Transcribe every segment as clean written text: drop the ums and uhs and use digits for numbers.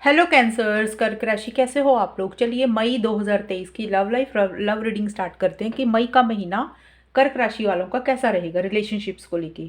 Hello cancers, कर्क राशि कैसे हो आप लोग। चलिए मई 2023 की लव रीडिंग स्टार्ट करते हैं कि मई का महीना कर्क राशि वालों का कैसा रहेगा रिलेशनशिप्स को लेके।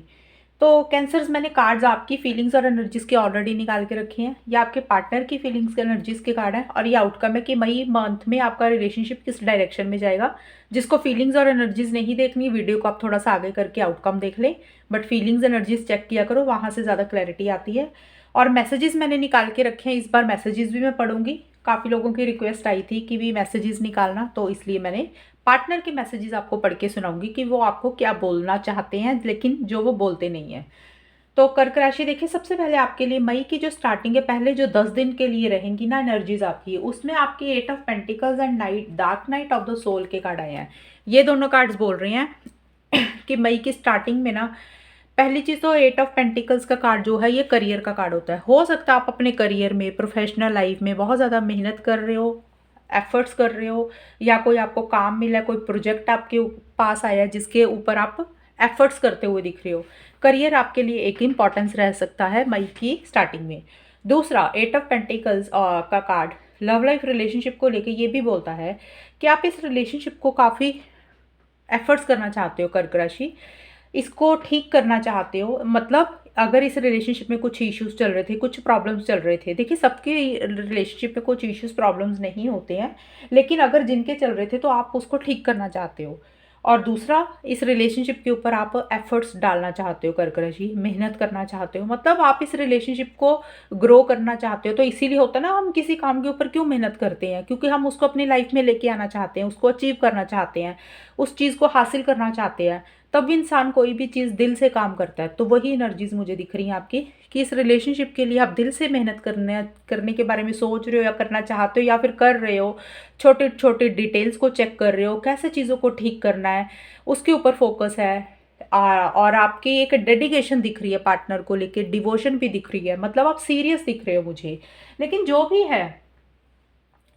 तो कैंसर्स, मैंने कार्ड्स आपकी फीलिंग्स और एनर्जीज के ऑलरेडी निकाल के रखे हैं। ये आपके पार्टनर की फीलिंग्स के एनर्जीज के कार्ड है और ये आउटकम है कि मई मंथ में आपका रिलेशनशिप किस डायरेक्शन में जाएगा। जिसको फीलिंग्स और एनर्जीज नहीं देखनी, वीडियो को आप थोड़ा सा आगे करके आउटकम देख लें, बट फीलिंग्स एनर्जीज चेक किया करो, वहाँ से ज़्यादा क्लैरिटी आती है। और मैसेजेस मैंने निकाल के रखे हैं, इस बार मैसेजेस भी मैं पढ़ूंगी। काफ़ी लोगों की रिक्वेस्ट आई थी कि भी मैसेजेस निकालना, तो इसलिए मैंने पार्टनर के मैसेजेस आपको पढ़ के सुनाऊंगी कि वो आपको क्या बोलना चाहते हैं, लेकिन जो वो बोलते नहीं है। तो कर्क राशि देखिए, सबसे पहले आपके लिए मई की जो स्टार्टिंग है, पहले जो 10 दिन के लिए रहेंगी ना एनर्जीज आपकी, उसमें आपकी 8 of pentacles and dark night of the soul के कार्ड आए हैं। ये दोनों कार्ड्स बोल रहे हैं कि मई की स्टार्टिंग में ना, पहली चीज़ तो 8 ऑफ पेंटिकल्स का कार्ड जो है ये करियर का कार्ड होता है। हो सकता है आप अपने करियर में, प्रोफेशनल लाइफ में बहुत ज़्यादा मेहनत कर रहे हो, एफर्ट्स कर रहे हो, या कोई आपको काम मिला है, कोई प्रोजेक्ट आपके पास आया है जिसके ऊपर आप एफर्ट्स करते हुए दिख रहे हो। करियर आपके लिए एक इम्पॉर्टेंस रह सकता है मई की स्टार्टिंग में। दूसरा 8 ऑफ पेंटिकल्स का कार्ड लव लाइफ रिलेशनशिप को लेके ये भी बोलता है कि आप इस रिलेशनशिप को काफ़ी एफर्ट्स करना चाहते हो कर्क राशि, इसको ठीक करना चाहते हो। मतलब अगर इस रिलेशनशिप में कुछ इश्यूज चल रहे थे, कुछ प्रॉब्लम्स चल रहे थे, देखिए सबके रिलेशनशिप में कुछ इश्यूज प्रॉब्लम्स नहीं होते हैं, लेकिन अगर जिनके चल रहे थे तो आप उसको ठीक करना चाहते हो। और दूसरा, इस रिलेशनशिप के ऊपर आप एफर्ट्स डालना चाहते हो कर्क राशि, मेहनत करना चाहते हो, मतलब आप इस रिलेशनशिप को ग्रो करना चाहते हो। तो इसीलिए होता है ना, हम किसी काम के ऊपर क्यों मेहनत करते हैं, क्योंकि हम उसको अपनी लाइफ में लेके आना चाहते हैं, उसको अचीव करना चाहते हैं, उस चीज़ को हासिल करना चाहते हैं। तब इंसान कोई भी चीज़ दिल से काम करता है। तो वही एनर्जीज मुझे दिख रही हैं आपकी कि इस रिलेशनशिप के लिए आप दिल से मेहनत करने के बारे में सोच रहे हो, या करना चाहते हो, या फिर कर रहे हो। छोटे छोटे डिटेल्स को चेक कर रहे हो, कैसे चीज़ों को ठीक करना है, उसके ऊपर फोकस है। और आपकी एक डेडिकेशन दिख रही है पार्टनर को लेके, डिवोशन भी दिख रही है, मतलब आप सीरियस दिख रहे हो मुझे। लेकिन जो भी है,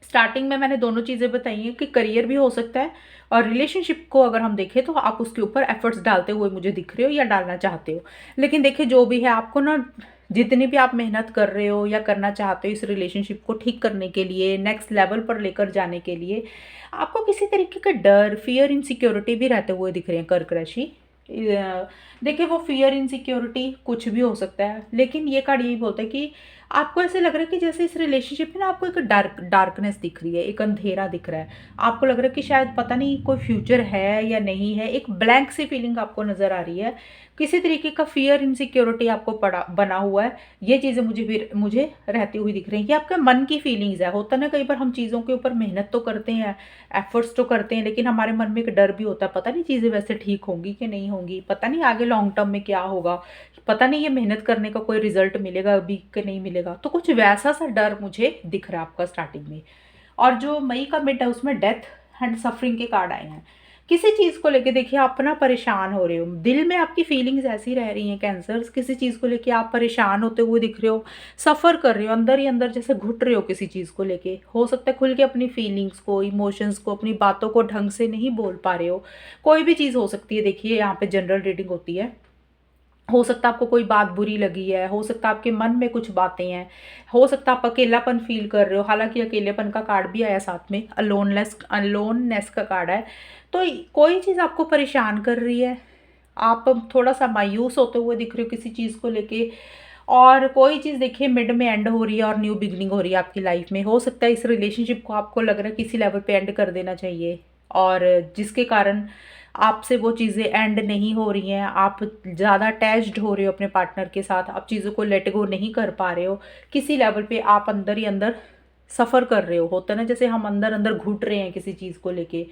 स्टार्टिंग में मैंने दोनों चीज़ें बताई हैं कि करियर भी हो सकता है, और रिलेशनशिप को अगर हम देखें तो आप उसके ऊपर एफर्ट्स डालते हुए मुझे दिख रहे हो, या डालना चाहते हो। लेकिन देखिए जो भी है, आपको ना जितनी भी आप मेहनत कर रहे हो या करना चाहते हो इस रिलेशनशिप को ठीक करने के लिए, नेक्स्ट लेवल पर लेकर जाने के लिए, आपको किसी तरीके का डर, फियर, इनसिक्योरिटी भी रहते हुए दिख रहे हैं कर्क राशि। देखिए वो फियर, इनसिक्योरिटी कुछ भी हो सकता है, लेकिन ये कार्ड यही बोलता है कि आपको ऐसे लग रहा है कि जैसे इस रिलेशनशिप में ना आपको एक डार्कनेस दिख रही है, एक अंधेरा दिख रहा है। आपको लग रहा है कि शायद पता नहीं कोई फ्यूचर है या नहीं है, एक ब्लैंक सी फीलिंग आपको नज़र आ रही है। किसी तरीके का फियर, इनसिक्योरिटी आपको पड़ा बना हुआ है। ये चीज़ें मुझे रहती हुई दिख रही हैं कि आपके मन की फीलिंग्स है। होता ना, कई बार हम चीज़ों के ऊपर मेहनत तो करते हैं, एफर्ट्स तो करते हैं, लेकिन हमारे मन में एक डर भी होता है, पता नहीं चीज़ें वैसे ठीक होंगी कि नहीं होंगी, पता नहीं आगे लॉन्ग टर्म में क्या होगा, पता नहीं ये मेहनत करने का कोई रिजल्ट मिलेगा अभी कि नहीं मिलेगा। तो कुछ वैसा सा डर मुझे दिख रहा है आपका स्टार्टिंग में। और जो मई का मिड है उसमें डेथ एंड सफरिंग के कार्ड आए हैं। किसी चीज़ को लेके देखिए आप ना परेशान हो रहे हो, दिल में आपकी फीलिंग्स ऐसी रह रही हैं कैंसर्स, किसी चीज़ को लेके आप परेशान होते हुए दिख रहे हो, सफ़र कर रहे हो, अंदर ही अंदर जैसे घुट रहे हो किसी चीज़ को लेके। हो सकता है खुल के अपनी फीलिंग्स को, इमोशंस को, अपनी बातों को ढंग से नहीं बोल पा रहे हो। कोई भी चीज़ हो सकती है, देखिए यहाँ पे जनरल रीडिंग होती है। हो सकता है आपको कोई बात बुरी लगी है, हो सकता है आपके मन में कुछ बातें हैं, हो सकता है आप अकेलापन फील कर रहे हो। हालांकि अकेलेपन का कार्ड भी आया साथ में, अलोननेस का कार्ड है। तो कोई चीज़ आपको परेशान कर रही है, आप थोड़ा सा मायूस होते हुए दिख रहे हो किसी चीज़ को लेके। और कोई चीज़ देखिए मिड में एंड हो रही है और न्यू बिगनिंग हो रही है आपकी लाइफ में। हो सकता है इस रिलेशनशिप को आपको लग रहा है किसी लेवल पे एंड कर देना चाहिए, और जिसके कारण आपसे वो चीज़ें एंड नहीं हो रही हैं, आप ज़्यादा अटैच्ड हो रहे हो अपने पार्टनर के साथ, आप चीज़ों को लेट गो नहीं कर पा रहे हो। किसी लेवल पे आप अंदर ही अंदर सफ़र कर रहे हो। होता है ना, जैसे हम अंदर अंदर घुट रहे हैं किसी चीज़ को लेके,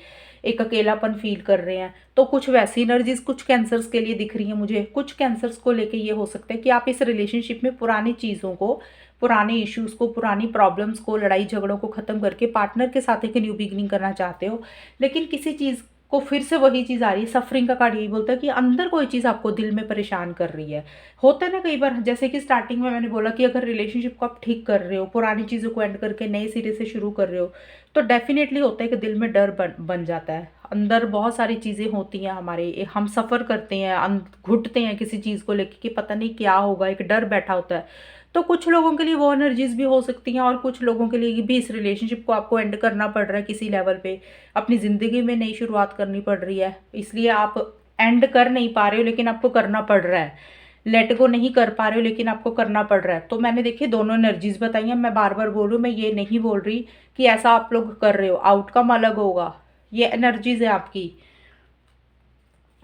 एक अकेलापन फील कर रहे हैं। तो कुछ वैसी एनर्जीज कुछ कैंसर्स के लिए दिख रही हैं मुझे। कुछ कैंसर्स को लेके ये हो सकता है कि आप इस रिलेशनशिप में पुरानी चीज़ों को, पुराने इश्यूज़ को, पुरानी प्रॉब्लम्स को, लड़ाई झगड़ों को ख़त्म करके पार्टनर के साथ एक न्यू बिगनिंग करना चाहते हो। लेकिन किसी चीज़ को फिर से वही चीज़ आ रही है। सफरिंग का कार्ड यही बोलता है कि अंदर कोई चीज़ आपको दिल में परेशान कर रही है। होता है ना कई बार, जैसे कि स्टार्टिंग में मैंने बोला कि अगर रिलेशनशिप को आप ठीक कर रहे हो, पुरानी चीज़ों को एंड करके नए सिरे से शुरू कर रहे हो, तो डेफिनेटली होता है कि दिल में डर बन जाता है। अंदर बहुत सारी चीज़ें होती हैं हमारे, हम सफ़र करते हैं, घुटते हैं किसी चीज़ को लेके कि पता नहीं क्या होगा, एक डर बैठा होता है। तो कुछ लोगों के लिए वो एनर्जीज़ भी हो सकती हैं और कुछ लोगों के लिए भी इस रिलेशनशिप को आपको एंड करना पड़ रहा है किसी लेवल पे, अपनी ज़िंदगी में नई शुरुआत करनी पड़ रही है, इसलिए आप एंड कर नहीं पा रहे हो लेकिन आपको करना पड़ रहा है। लेट गो नहीं कर पा रहे हो लेकिन आपको करना पड़ रहा है। तो मैंने देखिए दोनों एनर्जीज़ बताई हैं। मैं बार बार बोल रही हूँ, मैं ये नहीं बोल रही कि ऐसा आप लोग कर रहे हो, आउटकम अलग होगा। ये एनर्जीज़ है आपकी।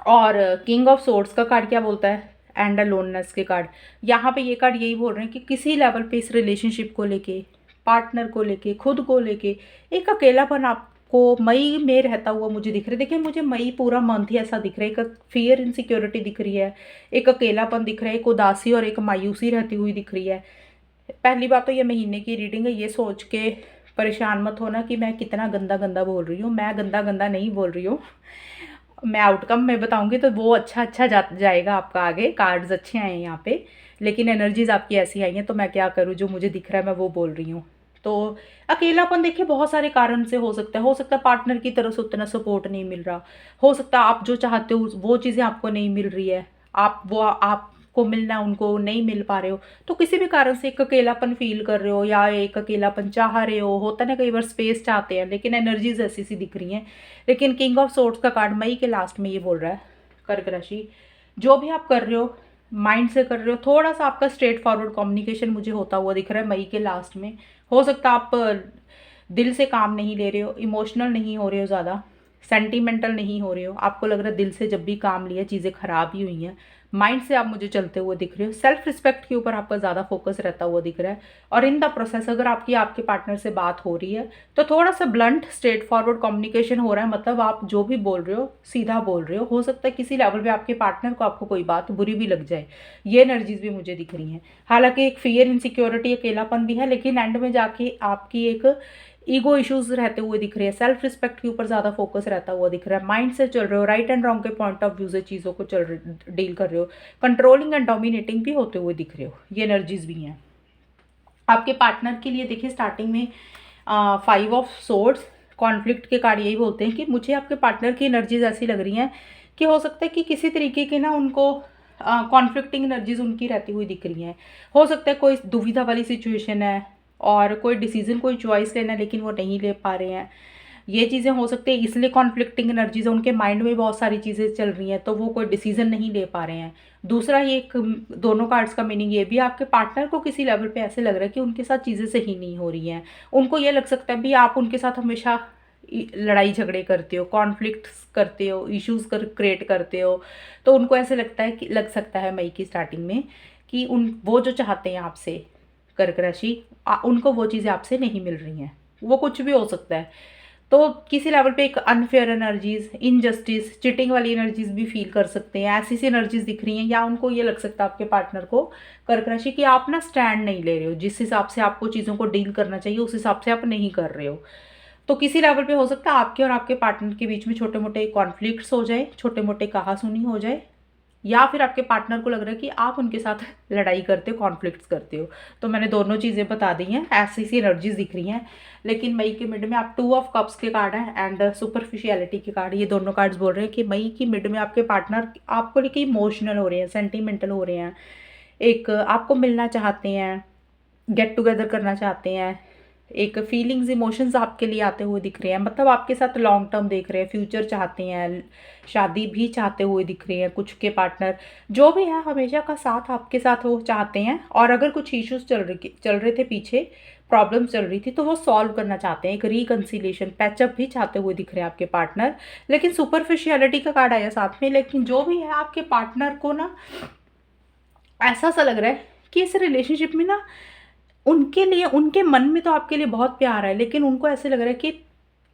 और किंग ऑफ सोर्ड्स का कार्ड क्या बोलता है? एंड अलोननेस के कार्ड। यहाँ पे ये कार्ड यही बोल रहे हैं कि किसी लेवल पे इस रिलेशनशिप को लेके, पार्टनर को लेके, खुद को लेके एक अकेलापन आपको मई में रहता हुआ मुझे दिख रहा है। देखिए मुझे मई पूरा मंथ ही ऐसा दिख रहा है। एक फियर इनसिक्योरिटी दिख रही है, एक अकेलापन दिख रहा है, एक उदासी और एक मायूसी रहती हुई दिख रही है। पहली बात तो ये महीने की रीडिंग है, ये सोच के परेशान मत होना कि मैं कितना गंदा गंदा बोल रही हूँ। मैं गंदा गंदा नहीं बोल रही हूँ। मैं आउटकम में बताऊंगी तो वो अच्छा जाएगा आपका। आगे कार्ड्स अच्छे आए हैं यहाँ पे, लेकिन एनर्जीज आपकी ऐसी आई हैं तो मैं क्या करूँ, जो मुझे दिख रहा है मैं वो बोल रही हूँ। तो अकेलापन देखिए बहुत सारे कारण से हो सकता है पार्टनर की तरफ से उतना सपोर्ट नहीं मिल रहा, हो सकता है आप जो चाहते हो वो चीज़ें आपको नहीं मिल रही है, आपको मिलना है उनको नहीं मिल पा रहे हो। तो किसी भी कारण से एक अकेलापन फील कर रहे हो या एक अकेलापन चाह रहे हो, होता ना कई बार स्पेस चाहते हैं, लेकिन एनर्जीज ऐसी सी दिख रही हैं। लेकिन किंग ऑफ सोर्ड्स का कार्ड मई के लास्ट में ये बोल रहा है, कर्क राशि जो भी आप कर रहे हो माइंड से कर रहे हो, थोड़ा सा आपका स्ट्रेट फॉरवर्ड कम्युनिकेशन मुझे होता हुआ दिख रहा है मई के लास्ट में। हो सकता है आप दिल से काम नहीं ले रहे हो, इमोशनल नहीं हो रहे हो, ज़्यादा सेंटिमेंटल नहीं हो रहे हो, आपको लग रहा है दिल से जब भी काम लिया चीज़ें खराब ही हुई हैं। माइंड से आप मुझे चलते हुए दिख रहे हो, सेल्फ रिस्पेक्ट के ऊपर आपका ज़्यादा फोकस रहता हुआ दिख रहा है। और इन द प्रोसेस अगर आपके पार्टनर से बात हो रही है तो थोड़ा सा ब्लंट स्ट्रेट फॉरवर्ड कम्युनिकेशन हो रहा है, मतलब आप जो भी बोल रहे हो सीधा बोल रहे हो सकता है किसी लेवल पे आपके पार्टनर को आपको कोई बात बुरी भी लग जाए। ये एनर्जीज भी मुझे दिख रही हैं। हालांकि एक फियर इनसिक्योरिटी अकेलापन भी है, लेकिन एंड में जाके आपकी एक ईगो इश्यूज रहते हुए दिख रहे हैं, सेल्फ रिस्पेक्ट के ऊपर ज़्यादा फोकस रहता हुआ दिख रहा है, माइंड से चल रहे हो, राइट एंड रॉन्ग के पॉइंट ऑफ व्यू से चीज़ों को डील कर रहे हो, कंट्रोलिंग एंड डोमिनेटिंग भी होते हुए दिख रहे हो। ये एनर्जीज भी हैं आपके पार्टनर के लिए। देखिए स्टार्टिंग में 5 ऑफ सोर्ड्स कॉन्फ्लिक्ट के कार्ड यही बोलते हैं कि मुझे आपके पार्टनर की एनर्जीज ऐसी लग रही हैं कि हो सकता है कि किसी तरीके के ना उनको कॉन्फ्लिक्टिंग एनर्जीज उनकी रहती हुई दिख रही हैं। हो सकता है कोई दुविधा वाली सिचुएशन है और कोई डिसीजन कोई चॉइस लेना है लेकिन वो नहीं ले पा रहे हैं। ये चीज़ें हो सकती है, इसलिए कॉन्फ्लिक्टिंग एनर्जीज है, उनके माइंड में बहुत सारी चीज़ें चल रही हैं तो वो कोई डिसीजन नहीं ले पा रहे हैं। दूसरा ये एक दोनों कार्ड्स का मीनिंग ये भी आपके पार्टनर को किसी लेवल पे ऐसे लग रहा है कि उनके साथ चीज़ें सही नहीं हो रही हैं। उनको ये लग सकता है भी आप उनके साथ हमेशा लड़ाई झगड़े करते हो, कॉन्फ्लिक्ट्स करते हो, इश्यूज क्रिएट करते हो। तो उनको ऐसे लगता है कि लग सकता है मई की स्टार्टिंग में कि वो जो चाहते हैं आपसे कर्क राशि, उनको वो चीज़ें आपसे नहीं मिल रही हैं। वो कुछ भी हो सकता है। तो किसी लेवल पे एक अनफेयर एनर्जीज, इनजस्टिस, चिटिंग वाली एनर्जीज भी फील कर सकते हैं। ऐसी सी एनर्जीज दिख रही हैं, या उनको ये लग सकता है आपके पार्टनर को कर्क राशि कि आप ना स्टैंड नहीं ले रहे हो, जिस हिसाब से आपको चीज़ों को डील करना चाहिए उस हिसाब से आप नहीं कर रहे हो। तो किसी लेवल पे हो सकता है आपके और आपके पार्टनर के बीच में छोटे मोटे कॉन्फ्लिक्ट्स हो जाए, छोटे मोटे कहासुनी हो जाए, या फिर आपके पार्टनर को लग रहा है कि आप उनके साथ लड़ाई करते हो, कॉन्फ्लिक्ट्स करते हो। तो मैंने दोनों चीज़ें बता दी हैं, ऐसी सी एनर्जीज दिख रही हैं। लेकिन मई के मिड में आप 2 ऑफ कप्स के कार्ड हैं एंड सुपरफिशियलिटी के कार्ड, ये दोनों कार्ड्स बोल रहे हैं कि मई की मिड में आपके पार्टनर आपको लेके इमोशनल हो रहे हैं, सेंटिमेंटल हो रहे हैं, एक आपको मिलना चाहते हैं, गेट टुगेदर करना चाहते हैं, एक फीलिंग्स इमोशंस आपके लिए आते हुए दिख रहे हैं, मतलब आपके साथ लॉन्ग टर्म देख रहे हैं, फ्यूचर चाहते हैं, शादी भी चाहते हुए दिख रहे हैं। कुछ के पार्टनर जो भी है हमेशा का साथ आपके साथ वो चाहते हैं, और अगर कुछ इश्यूज चल रहे थे पीछे, प्रॉब्लम चल रही थी तो वो सॉल्व करना चाहते हैं, एक रिकन्सिलेशन पैचअप भी चाहते हुए दिख रहे हैं आपके पार्टनर। लेकिन सुपरफिशियलिटी का कार्ड आया साथ में। लेकिन जो भी है आपके पार्टनर को ना ऐसा सा लग रहा है कि इस रिलेशनशिप में ना उनके लिए, उनके मन में तो आपके लिए बहुत प्यार है, लेकिन उनको ऐसे लग रहा है कि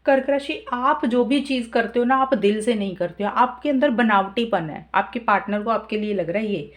कर्क राशि आप जो भी चीज़ करते हो ना आप दिल से नहीं करते हो, आपके अंदर बनावटीपन है। आपके पार्टनर को आपके लिए लग रहा है ये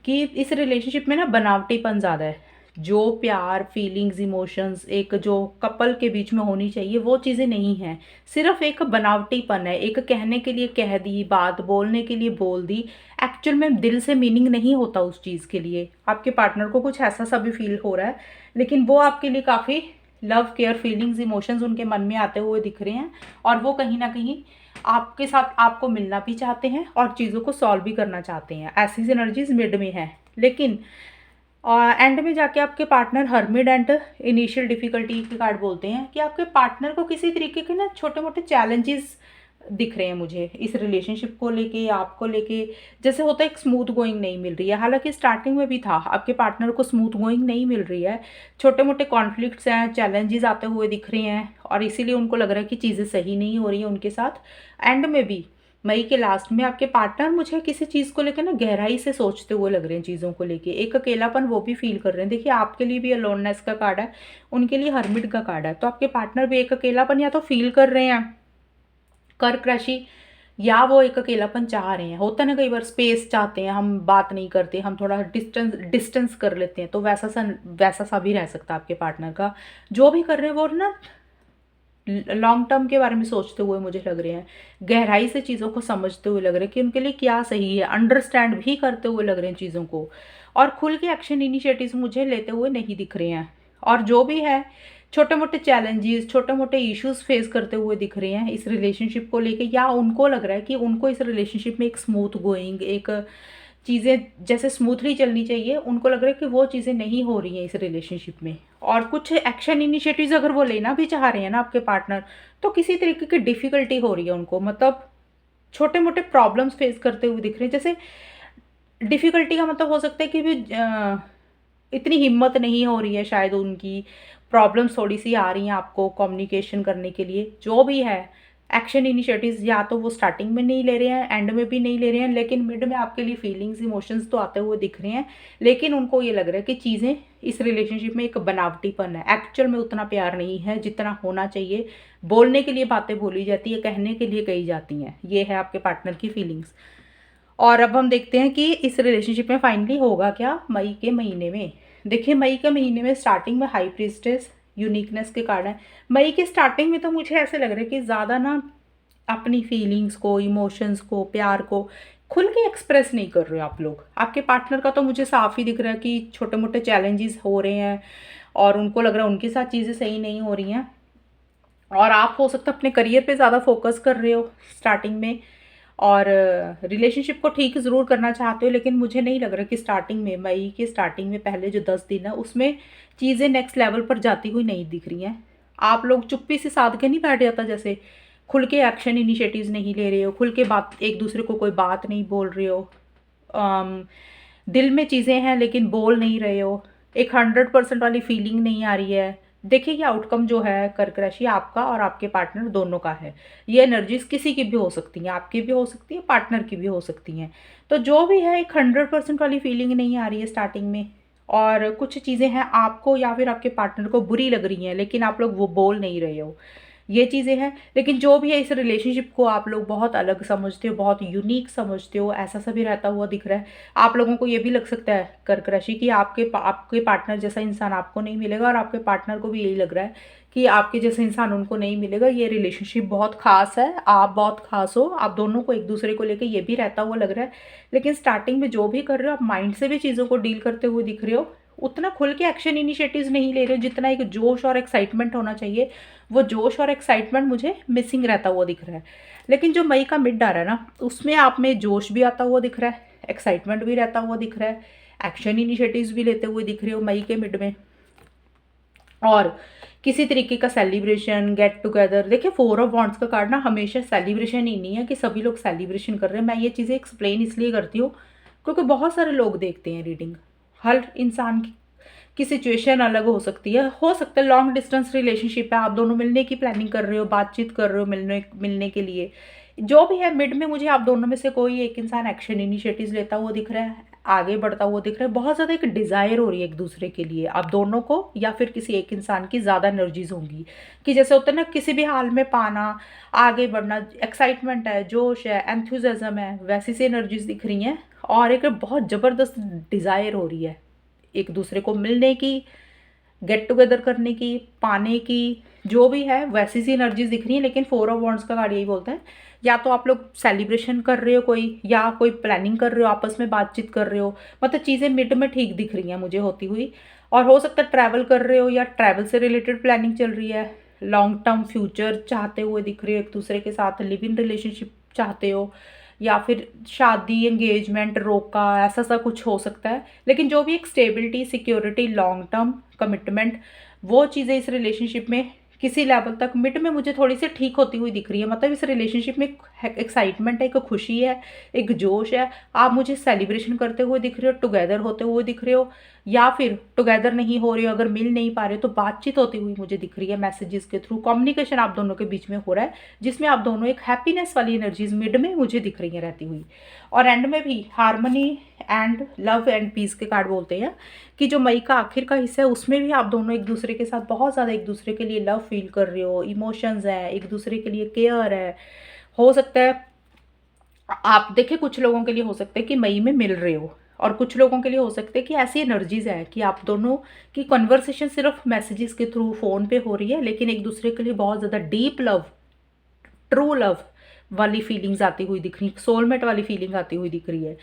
कि इस रिलेशनशिप में ना बनावटीपन ज़्यादा है। जो प्यार, फीलिंग्स, इमोशंस एक जो कपल के बीच में होनी चाहिए वो चीज़ें नहीं हैं, सिर्फ एक बनावटीपन है। एक कहने के लिए कह दी बात, बोलने के लिए बोल दी, एक्चुअल में दिल से मीनिंग नहीं होता उस चीज़ के लिए। आपके पार्टनर को कुछ ऐसा सा भी फील हो रहा है, लेकिन वो आपके लिए काफ़ी लव, केयर, फीलिंग्स, इमोशंस उनके मन में आते हुए दिख रहे हैं, और वो कहीं ना कहीं आपके साथ आपको मिलना भी चाहते हैं और चीज़ों को सॉल्व भी करना चाहते हैं। ऐसी एनर्जीज मिड में है। लेकिन और एंड में जाके आपके पार्टनर हर्मिड एंड इनिशियल डिफिकल्टी के कार्ड बोलते हैं कि आपके पार्टनर को किसी तरीके के ना छोटे मोटे चैलेंजेस दिख रहे हैं मुझे इस रिलेशनशिप को लेके या आपको लेके। जैसे होता है एक स्मूथ गोइंग नहीं मिल रही है, हालांकि स्टार्टिंग में भी था, आपके पार्टनर को स्मूथ गोइंग नहीं मिल रही है, छोटे मोटे कॉन्फ्लिक्ट्स हैं, चैलेंजेस आते हुए दिख रहे हैं और इसीलिए उनको लग रहा है कि चीज़ें सही नहीं हो रही हैं उनके साथ। एंड में भी मई के लास्ट में आपके पार्टनर मुझे किसी चीज़ को लेकर ना गहराई से सोचते हुए लग रहे हैं, चीज़ों को लेके एक अकेलापन वो भी फील कर रहे हैं। देखिए आपके लिए भी अलोननेस का कार्ड है, उनके लिए हर्मिट का कार्ड है, तो आपके पार्टनर भी एक अकेलापन या तो फील कर रहे हैं कर्क राशि, या वो एक अकेलापन चाह रहे हैं। होता है ना कई बार स्पेस चाहते हैं, हम बात नहीं करते, हम थोड़ा डिस्टेंस डिस्टेंस कर लेते हैं, तो वैसा सा भी रह सकता है आपके पार्टनर का। जो भी कर रहे हैं वो ना लॉन्ग टर्म के बारे में सोचते हुए मुझे लग रहे हैं, गहराई से चीज़ों को समझते हुए लग रहे हैं कि उनके लिए क्या सही है, अंडरस्टैंड भी करते हुए लग रहे हैं चीज़ों को, और खुल के एक्शन इनिशिएटिव्स मुझे लेते हुए नहीं दिख रहे हैं। और जो भी है छोटे मोटे चैलेंजेस, छोटे मोटे इश्यूज फेस करते हुए दिख रहे हैं इस रिलेशनशिप को लेके, या उनको लग रहा है कि उनको इस रिलेशनशिप में एक स्मूथ गोइंग, एक चीज़ें जैसे स्मूथली चलनी चाहिए, उनको लग रहा है कि वो चीज़ें नहीं हो रही हैं इस रिलेशनशिप में। और कुछ एक्शन इनिशिएटिव्स अगर वो लेना भी चाह रहे हैं ना आपके पार्टनर, तो किसी तरीके की डिफ़िकल्टी हो रही है उनको, मतलब छोटे मोटे प्रॉब्लम्स फेस करते हुए दिख रहे हैं। जैसे डिफ़िकल्टी का मतलब हो सकता है कि भी इतनी हिम्मत नहीं हो रही है शायद उनकी, प्रॉब्लम्स थोड़ी सी आ रही हैं आपको कम्युनिकेशन करने के लिए। जो भी है एक्शन इनिशिएटिव्स या तो वो स्टार्टिंग में नहीं ले रहे हैं, एंड में भी नहीं ले रहे हैं, लेकिन मिड में आपके लिए फीलिंग्स इमोशंस तो आते हुए दिख रहे हैं। लेकिन उनको ये लग रहा है कि चीज़ें इस रिलेशनशिप में एक बनावटीपन है, एक्चुअल में उतना प्यार नहीं है जितना होना चाहिए। बोलने के लिए बातें बोली जाती है, कहने के लिए कही जाती हैं, ये है आपके पार्टनर की फीलिंग्स। और अब हम देखते हैं कि इस रिलेशनशिप में फाइनली होगा क्या मई के महीने में। देखिए मई के महीने में स्टार्टिंग में हाई प्रीस्टेस यूनिकनेस के कारण मई के स्टार्टिंग में तो मुझे ऐसे लग रहा है कि ज़्यादा ना अपनी फीलिंग्स को, इमोशंस को, प्यार को खुल के एक्सप्रेस नहीं कर रहे हो आप लोग। आपके पार्टनर का तो मुझे साफ ही दिख रहा है कि छोटे मोटे चैलेंजेस हो रहे हैं और उनको लग रहा है उनके साथ चीज़ें सही नहीं हो रही हैं, और आप हो सकता है अपने करियर पे ज़्यादा फोकस कर रहे हो स्टार्टिंग में, और रिलेशनशिप को ठीक ज़रूर करना चाहते हो, लेकिन मुझे नहीं लग रहा कि स्टार्टिंग में, मई के स्टार्टिंग में पहले जो 10 दिन है उसमें चीज़ें नेक्स्ट लेवल पर जाती हुई नहीं दिख रही हैं। आप लोग चुप्पी से साध के नहीं बैठ जाता, जैसे खुल के एक्शन इनिशिएटिव्स नहीं ले रहे हो, खुल के बात एक दूसरे को कोई बात नहीं बोल रहे हो, अम, दिल में चीज़ें हैं लेकिन बोल नहीं रहे हो, एक 100% वाली फीलिंग नहीं आ रही है। देखिए ये आउटकम जो है कर्क राशि आपका और आपके पार्टनर दोनों का है। ये एनर्जीज किसी की भी हो सकती हैं, आपकी भी हो सकती है, पार्टनर की भी हो सकती हैं। तो जो भी है एक 100% वाली फीलिंग नहीं आ रही है स्टार्टिंग में, और कुछ चीज़ें हैं आपको या फिर आपके पार्टनर को बुरी लग रही हैं, लेकिन आप लोग वो बोल नहीं रहे हो, ये चीज़ें हैं। लेकिन जो भी है इस रिलेशनशिप को आप लोग बहुत अलग समझते हो, बहुत यूनिक समझते हो, ऐसा सा भी रहता हुआ दिख रहा है। आप लोगों को ये भी लग सकता है कर्क राशि कि आपके पार्टनर जैसा इंसान आपको नहीं मिलेगा, और आपके पार्टनर को भी यही लग रहा है कि आपके जैसे इंसान उनको नहीं मिलेगा। ये रिलेशनशिप बहुत खास है, आप बहुत खास हो, आप दोनों को एक दूसरे को लेकर ये भी रहता हुआ लग रहा है। लेकिन स्टार्टिंग में जो भी कर रहे हो आप माइंड से भी चीज़ों को डील करते हुए दिख रहे हो, उतना खुल के एक्शन इनिशिएटिव्स नहीं ले रहे हो जितना एक जोश और एक्साइटमेंट होना चाहिए। वो जोश और एक्साइटमेंट मुझे मिसिंग रहता हुआ दिख रहा है। लेकिन जो मई का मिड आ रहा है ना, उसमें आप में जोश भी आता हुआ दिख रहा है, एक्साइटमेंट भी रहता हुआ दिख रहा है, एक्शन इनिशिएटिव्स भी लेते हुए दिख रहे हो मई के मिड में। और किसी तरीके का सेलिब्रेशन, गेट टुगेदर, देखिए 4 ऑफ वॉन्ड्स का कार्ड ना हमेशा सेलिब्रेशन ही नहीं है कि सभी लोग सेलिब्रेशन कर रहे हैं। मैं ये चीज़ें एक्सप्लेन इसलिए करती हूँ क्योंकि बहुत सारे लोग देखते हैं रीडिंग, हर इंसान की सिचुएशन अलग हो सकता है लॉन्ग डिस्टेंस रिलेशनशिप है, आप दोनों मिलने की प्लानिंग कर रहे हो, बातचीत कर रहे हो मिलने मिलने के लिए। जो भी है मिड में मुझे आप दोनों में से कोई एक इंसान एक्शन इनिशिएटिव लेता हुआ दिख रहा है, आगे बढ़ता हुआ दिख रहा है, बहुत ज़्यादा एक डिज़ायर हो रही है एक दूसरे के लिए आप दोनों को, या फिर किसी एक इंसान की ज़्यादा एनर्जीज होंगी कि जैसे होता है ना किसी भी हाल में पाना, आगे बढ़ना, एक्साइटमेंट है, जोश है, एंथुजियाज्म है, वैसी सी एनर्जीज दिख रही हैं। और एक बहुत ज़बरदस्त डिज़ायर हो रही है एक दूसरे को मिलने की, गेट टुगेदर करने की, पाने की, जो भी है वैसी सी एनर्जीज दिख रही हैं। लेकिन 4 ऑफ वॉन्ड्स का कार्ड यही बोलता है, या तो आप लोग सेलिब्रेशन कर रहे हो कोई, या कोई प्लानिंग कर रहे हो, आपस में बातचीत कर रहे हो, मतलब चीज़ें मिड में ठीक दिख रही हैं मुझे होती हुई। और हो सकता है ट्रैवल कर रहे हो या ट्रैवल से रिलेटेड प्लानिंग चल रही है, लॉन्ग टर्म फ्यूचर चाहते हुए दिख रहे हो, एक दूसरे के साथ लिव इन रिलेशनशिप चाहते हो, या फिर शादी एंगेजमेंट रोका, ऐसा सा कुछ हो सकता है। लेकिन जो भी एक stability, security, long term commitment, वो चीज़ें इस रिलेशनशिप में किसी लेवल तक मिड में मुझे थोड़ी सी ठीक होती हुई दिख रही है। मतलब इस रिलेशनशिप में एक एक्साइटमेंट है, एक खुशी है, एक जोश है। आप मुझे सेलिब्रेशन करते हुए दिख रहे हो, टुगेदर होते हुए दिख रहे हो, या फिर टुगेदर नहीं हो रहे हो, अगर मिल नहीं पा रहे हो तो बातचीत होती हुई मुझे दिख रही है, मैसेजेस के थ्रू कम्युनिकेशन आप दोनों के बीच में हो रहा है, जिसमें आप दोनों एक हैप्पीनेस वाली एनर्जीज मिड में मुझे दिख रही है रहती हुई। और एंड में भी harmony and love and peace के कार्ड बोलते हैं कि जो मई का आखिर का हिस्सा है उसमें भी आप दोनों एक दूसरे के साथ बहुत ज़्यादा एक दूसरे के लिए लव फील कर रहे हो, इमोशंस है, एक दूसरे के लिए केयर है। हो सकता है आप देखिए, कुछ लोगों के लिए हो सकता है कि मई में मिल रहे हो, और कुछ लोगों के लिए हो सकता है कि ऐसी एनर्जीज है कि आप दोनों की कन्वर्सेशन सिर्फ मैसेजेस के थ्रू फ़ोन पे हो रही है, लेकिन एक दूसरे के लिए बहुत ज़्यादा डीप लव, ट्रू लव वाली फीलिंग्स आती हुई दिख रही है, सोलमेट वाली फीलिंग आती हुई दिख रही है।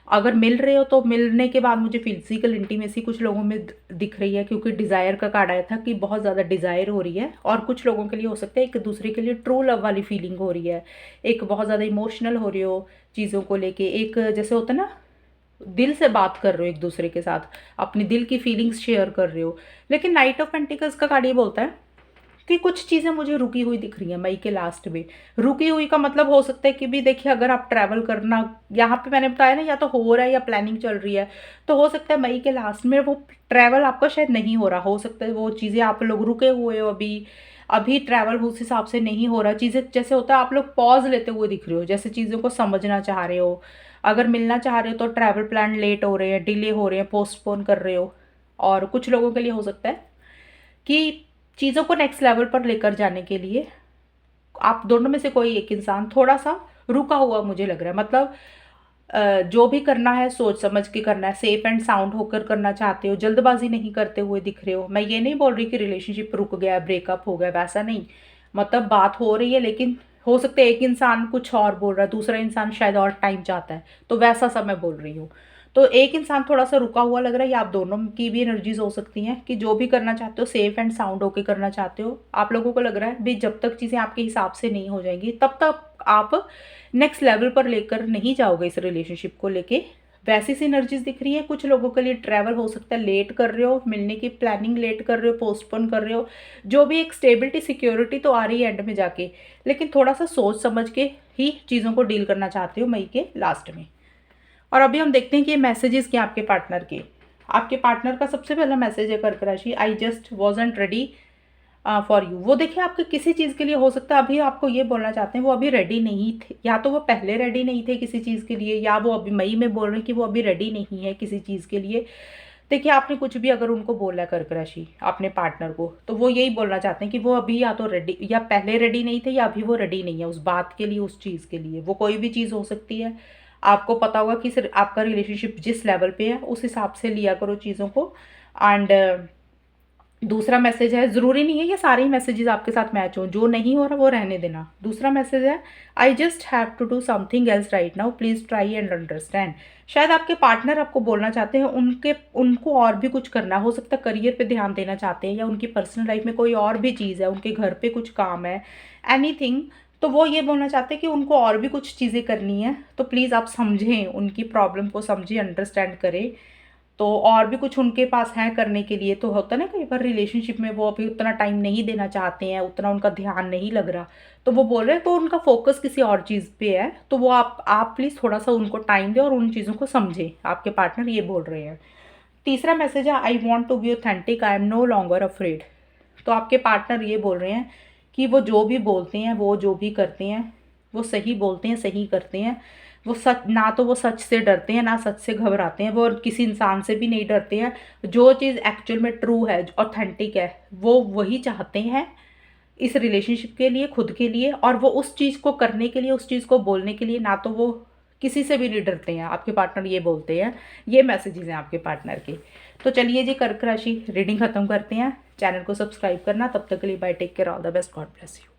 अगर मिल रहे हो तो मिलने के बाद मुझे फिजिकल इंटीमेसी कुछ लोगों में दिख रही है, क्योंकि डिज़ायर का कार्ड आया था कि बहुत ज़्यादा डिज़ायर हो रही है। और कुछ लोगों के लिए हो सकता है एक दूसरे के लिए ट्रू लव वाली फीलिंग हो रही है, एक बहुत ज़्यादा इमोशनल हो रही हो चीज़ों को लेके, एक जैसे होता है ना, दिल से बात कर रहे हो एक दूसरे के साथ, अपनी दिल की फीलिंग्स शेयर कर रहे हो। लेकिन नाइट ऑफ पेंटिकल्स का कार्ड ये बोलता है कि कुछ चीज़ें मुझे रुकी हुई दिख रही हैं मई के लास्ट में। रुकी हुई का मतलब हो सकता है कि भी देखिए, अगर आप ट्रैवल करना, यहाँ पे मैंने बताया ना, या तो हो रहा है या प्लानिंग चल रही है, तो हो सकता है मई के लास्ट में वो ट्रैवल आपका शायद नहीं हो रहा। हो सकता है वो चीज़ें आप लोग रुके हुए हो, अभी अभी ट्रैवल उस हिसाब से नहीं हो रहा। चीज़ें जैसे होता है आप लोग पॉज लेते हुए दिख रहे हो, जैसे चीज़ों को समझना चाह रहे हो। अगर मिलना चाह रहे हो तो ट्रैवल प्लान लेट हो रहे हैं, डिले हो रहे हैं, पोस्टपोन कर रहे हो। और कुछ लोगों के लिए हो सकता है कि चीज़ों को नेक्स्ट लेवल पर लेकर जाने के लिए आप दोनों में से कोई एक इंसान थोड़ा सा रुका हुआ मुझे लग रहा है। मतलब जो भी करना है सोच समझ के करना है, सेफ एंड साउंड होकर करना चाहते हो, जल्दबाजी नहीं करते हुए दिख रहे हो। मैं ये नहीं बोल रही कि रिलेशनशिप रुक गया, ब्रेकअप हो गया, वैसा नहीं। मतलब बात हो रही है, लेकिन हो सकता है एक इंसान कुछ और बोल रहा है, दूसरा इंसान शायद और टाइम चाहता है, तो वैसा सा मैं बोल रही हूँ। तो एक इंसान थोड़ा सा रुका हुआ लग रहा है, या आप दोनों की भी एनर्जीज हो सकती हैं कि जो भी करना चाहते हो सेफ एंड साउंड होके करना चाहते हो। आप लोगों को लग रहा है भी जब तक चीज़ें आपके हिसाब से नहीं हो जाएंगी तब तक आप नेक्स्ट लेवल पर लेकर नहीं जाओगे इस रिलेशनशिप को लेके। वैसी सी एनर्जीज दिख रही है। कुछ लोगों के लिए ट्रैवल हो सकता है लेट कर रहे हो, मिलने की प्लानिंग लेट कर रहे हो, पोस्टपोन कर रहे हो। जो भी एक स्टेबिलिटी, सिक्योरिटी तो आ रही है एंड में जाके, लेकिन थोड़ा सा सोच समझ के ही चीज़ों को डील करना चाहते हो मई के लास्ट में। और अभी हम देखते हैं कि ये मैसेजेस क्या आपके पार्टनर के। आपके पार्टनर का सबसे पहला मैसेज है कर्क राशि, I just wasn't ready for you. वो देखिए आपके किसी चीज़ के लिए हो सकता है अभी आपको ये बोलना चाहते हैं वो अभी रेडी नहीं थे, या तो वो पहले रेडी नहीं थे किसी चीज़ के लिए, या वो अभी मई में बोल रहे हैं कि वो अभी रेडी नहीं है किसी चीज़ के लिए। देखिए आपने कुछ भी अगर उनको बोला है कर्क राशि अपने पार्टनर को, तो वो यही बोलना चाहते हैं कि वो अभी या तो रेडी, या पहले रेडी नहीं थे, या अभी वो रेडी नहीं है उस बात के लिए, उस चीज़ के लिए। वो कोई भी चीज़ हो सकती है। आपको पता होगा कि सिर्फ आपका रिलेशनशिप जिस लेवल पे है उस हिसाब से लिया करो चीज़ों को। एंड दूसरा मैसेज है, ज़रूरी नहीं है ये सारे ही मैसेजेस आपके साथ मैच हो, जो नहीं हो रहा वो रहने देना। दूसरा मैसेज है, I just have to do something else right now, please try and understand. शायद आपके पार्टनर आपको बोलना चाहते हैं उनको और भी कुछ करना हो सकता है, करियर पे ध्यान देना चाहते हैं, या उनकी पर्सनल लाइफ में कोई और भी चीज़ है, उनके घर पे कुछ काम है, एनीथिंग। तो वो ये बोलना चाहते हैं कि उनको और भी कुछ चीज़ें करनी है, तो प्लीज़ आप समझें, उनकी प्रॉब्लम को समझें, अंडरस्टैंड करें। तो और भी कुछ उनके पास है करने के लिए। तो होता है ना कई बार रिलेशनशिप में वो अभी उतना टाइम नहीं देना चाहते हैं, उतना उनका ध्यान नहीं लग रहा, तो वो बोल रहे हैं तो उनका फोकस किसी और चीज़ पे है, तो वो आप प्लीज़ थोड़ा सा उनको टाइम दें और उन चीज़ों को समझें। आपके पार्टनर ये बोल रहे हैं। तीसरा मैसेज है, I want to be authentic, I am no longer afraid. तो आपके पार्टनर ये बोल रहे हैं कि वो जो भी बोलते हैं, वो जो भी करते हैं, वो सही बोलते हैं, सही करते हैं। वो सच, ना तो वो सच से डरते हैं, ना सच से घबराते हैं, वो किसी इंसान से भी नहीं डरते हैं। जो चीज़ एक्चुअल में ट्रू है, ऑथेंटिक है, वो वही चाहते हैं इस रिलेशनशिप के लिए, खुद के लिए, और वो उस चीज़ को करने के लिए, उस चीज़ को बोलने के लिए, ना तो वो किसी से भी नहीं डरते हैं। आपके पार्टनर ये बोलते हैं। ये मैसेजेस हैं आपके पार्टनर के। तो चलिए जी, कर्क राशि रीडिंग खत्म करते हैं। चैनल को सब्सक्राइब करना। तब तक के लिए bye, take care, all the best, God bless you.